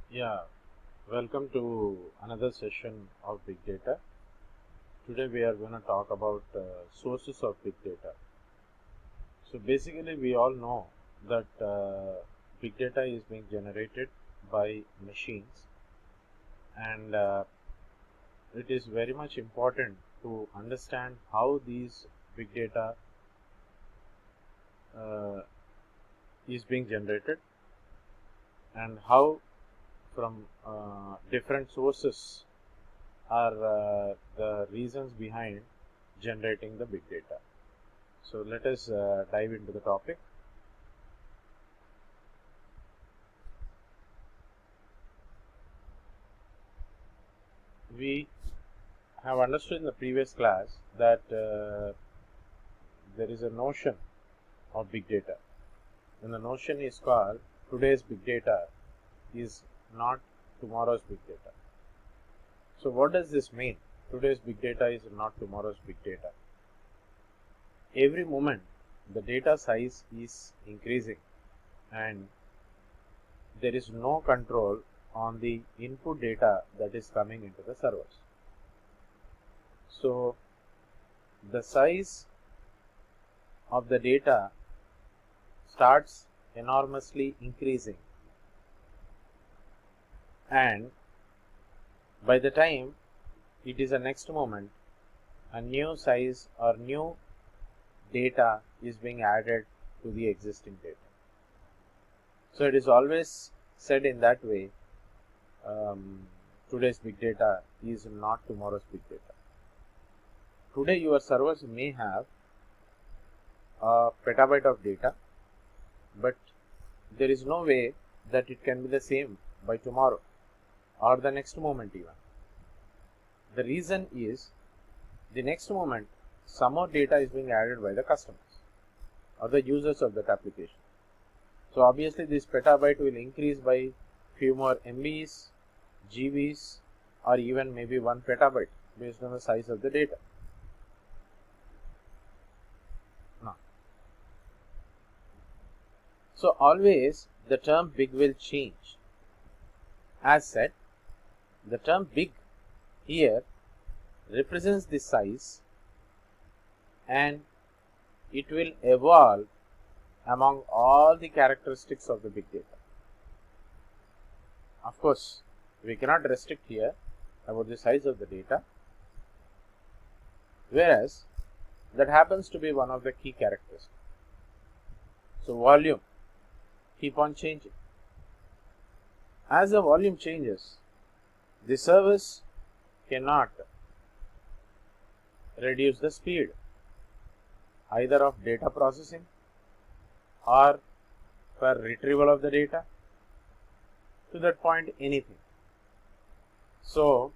Yeah, welcome to another session of big data. Today we are going to talk about sources of big data. So basically, we all know that big data is being generated by machines, and it is very much important to understand how these big data uh, is being generated and how from different sources are the reasons behind generating the big data. So let us dive into the topic. We have understood in the previous class that there is a notion of big data, and the notion is called today's big data is not tomorrow's big data. So what does this mean? Today's big data is not tomorrow's big data. Every moment the data size is increasing and there is no control on the input data that is coming into the servers. So the size of the data starts enormously increasing, and by the time it is the next moment, a new size or new data is being added to the existing data. So it is always said in that way, today's big data is not tomorrow's big data. Today your servers may have a petabyte of data, but there is no way that it can be the same by tomorrow or the next moment even. The reason is the next moment some more data is being added by the customers or the users of that application. So obviously this petabyte will increase by few more MBs, GBs, or even maybe 1 petabyte based on the size of the data. So always the term big will change. As said, the term big here represents the size and it will evolve among all the characteristics of the big data. Of course, we cannot restrict here about the size of the data, whereas that happens to be one of the key characteristics. So volume keep on changing. As the volume changes, the service cannot reduce the speed either of data processing or for retrieval of the data, to that point anything. So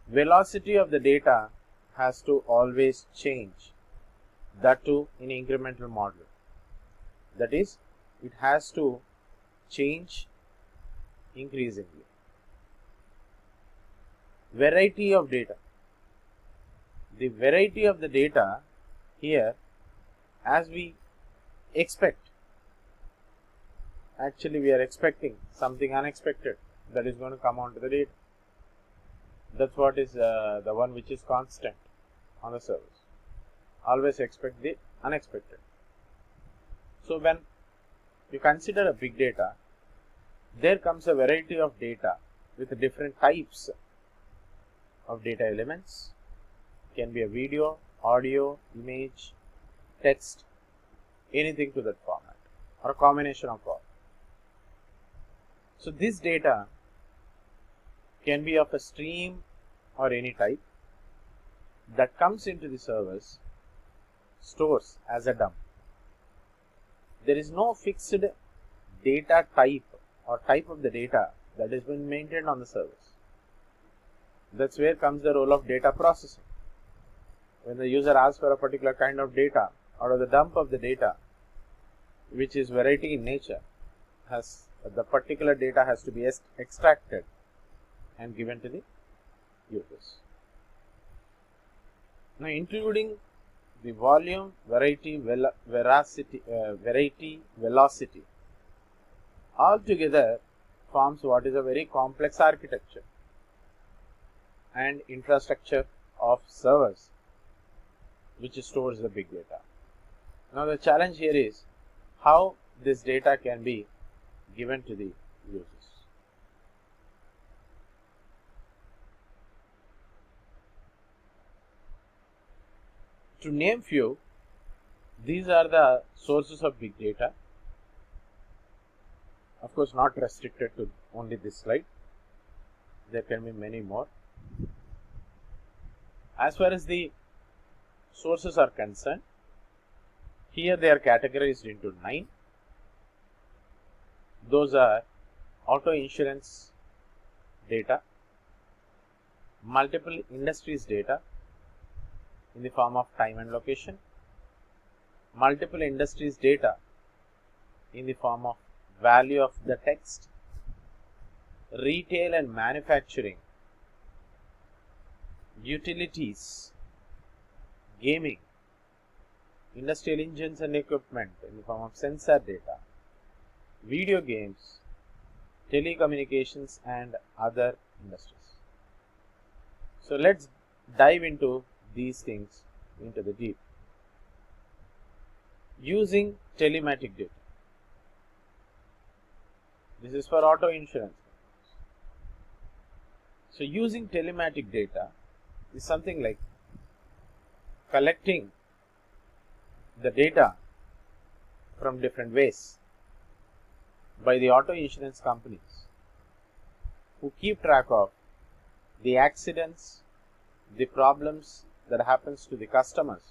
velocity of the data has to always change, that too in incremental model. That is, it has to change increasingly. Variety of data. The variety of the data here, as we expect, actually we are expecting something unexpected that is going to come onto the data. That's what is the one which is constant on the service. Always expect the unexpected. So when you consider a big data, there comes a variety of data with different types of data elements. It can be a video, audio, image, text, anything to that format or a combination of all. So this data can be of a stream or any type that comes into the service, stores as a dump. There is no fixed data type or type of the data that has been maintained on the service. That's where comes the role of data processing. When the user asks for a particular kind of data out of the dump of the data, which is variety in nature, the particular data has to be extracted and given to the users. Now, including the volume, variety, velocity, altogether forms what is a very complex architecture and infrastructure of servers which stores the big data. Now the challenge here is how this data can be given to the users. To name few, these are the sources of big data. Of course, not restricted to only this slide. There can be many more. As far as the sources are concerned, here they are categorized into 9. Those are auto insurance data, multiple industries data in the form of time and location, multiple industries data in the form of value of the text, retail and manufacturing, utilities, gaming, industrial engines and equipment in the form of sensor data, video games, telecommunications and other industries. So let's dive into these things into the deep. Using telematic data. This is for auto insurance. So using telematic data is something like collecting the data from different ways by the auto insurance companies who keep track of the accidents, the problems that happens to the customers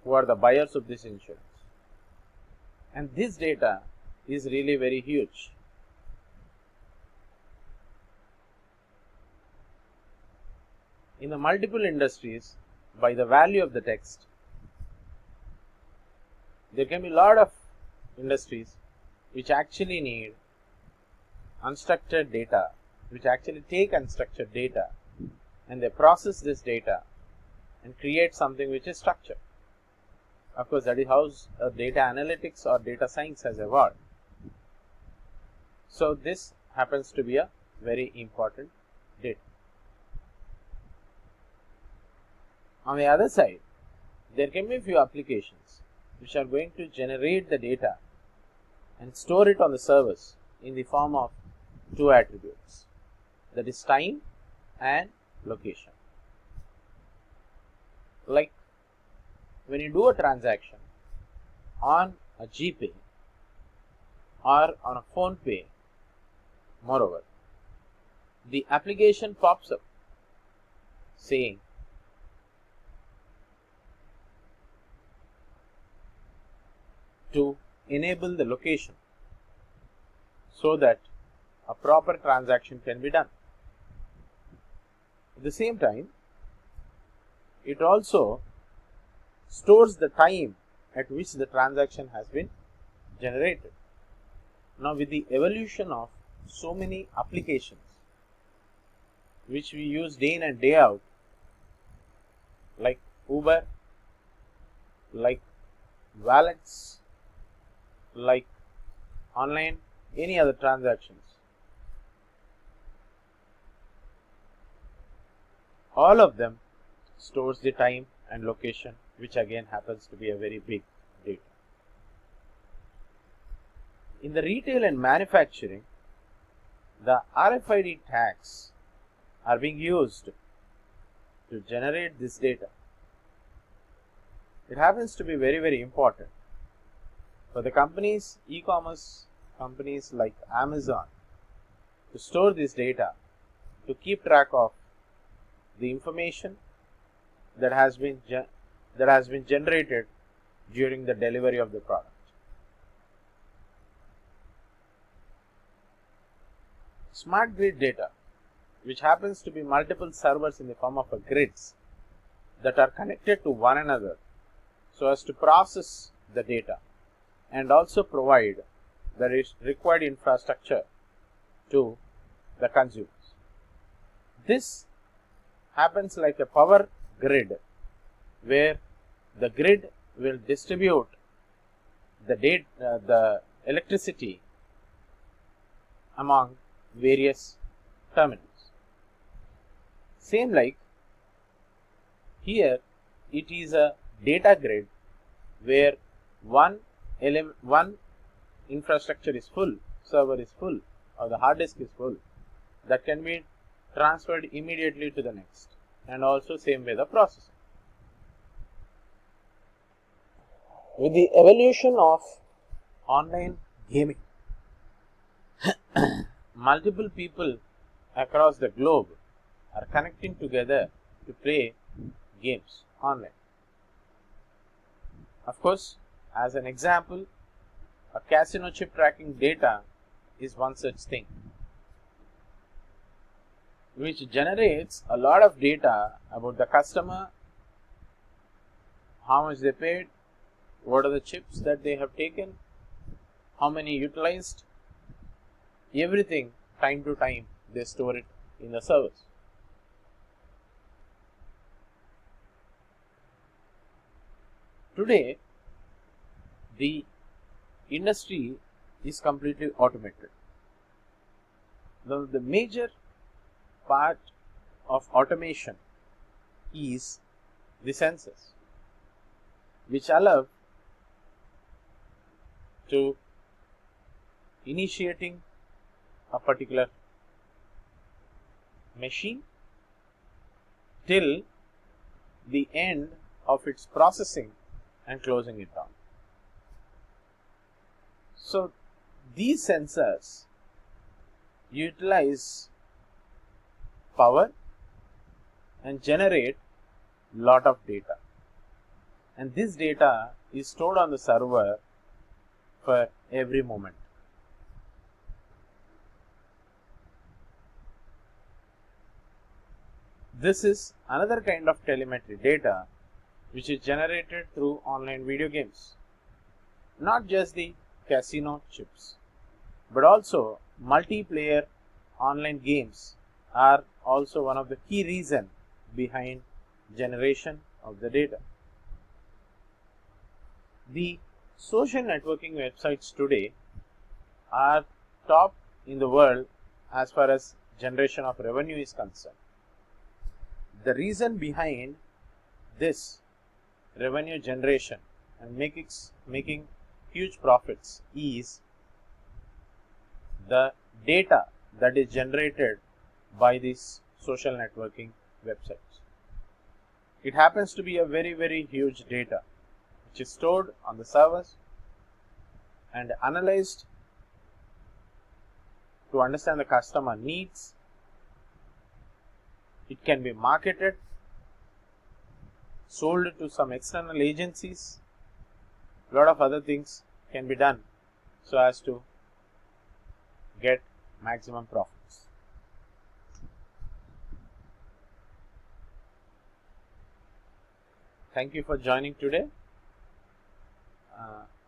who are the buyers of this insurance. And this data is really very huge. In the multiple industries, by the value of the text, there can be a lot of industries which actually need unstructured data, which actually take unstructured data and they process this data and create something which is structured. Of course, that is how data analytics or data science has evolved. So this happens to be a very important data. On the other side, there can be a few applications which are going to generate the data and store it on the servers in the form of 2 attributes, that is time and location. Like when you do a transaction on a GPay or on a PhonePe, moreover, the application pops up saying to enable the location so that a proper transaction can be done. At the same time, it also stores the time at which the transaction has been generated. Now, with the evolution of so many applications which we use day in and day out, like Uber, like wallets, like online, any other transactions, all of them stores the time and location, which again happens to be a very big data. In the retail and manufacturing, the RFID tags are being used to generate this data. It happens to be very, very important for the companies, e-commerce companies like Amazon, to store this data, to keep track of the information that has been generated during the delivery of the product. Smart grid data, which happens to be multiple servers in the form of grids that are connected to one another so as to process the data and also provide the required infrastructure to the consumers. This happens like a power grid, where the grid will distribute the electricity among various terminals. Same like here, it is a data grid where one infrastructure is full, server is full, or the hard disk is full, that can be transferred immediately to the next, and also same way the processing. With the evolution of online gaming, multiple people across the globe are connecting together to play games online. Of course, as an example, a casino chip tracking data is one such thing, which generates a lot of data about the customer, how much they paid, what are the chips that they have taken, how many utilized, everything. Time to time they store it in the servers. Today, the industry is completely automated. The major part of automation is the sensors, which allow to initiating a particular machine till the end of its processing and closing it down. So these sensors utilize power and generate lot of data, and this data is stored on the server for every moment. This is another kind of telemetry data which is generated through online video games. Not just the casino chips, but also multiplayer online games are also one of the key reasons behind generation of the data. The social networking websites today are top in the world as far as generation of revenue is concerned. The reason behind this revenue generation and making huge profits is the data that is generated by these social networking websites. It happens to be a very, very huge data which is stored on the servers and analyzed to understand the customer needs. It can be marketed, sold to some external agencies. A lot of other things can be done so as to get maximum profits. Thank you for joining today.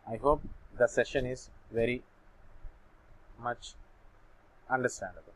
I hope the session is very much understandable.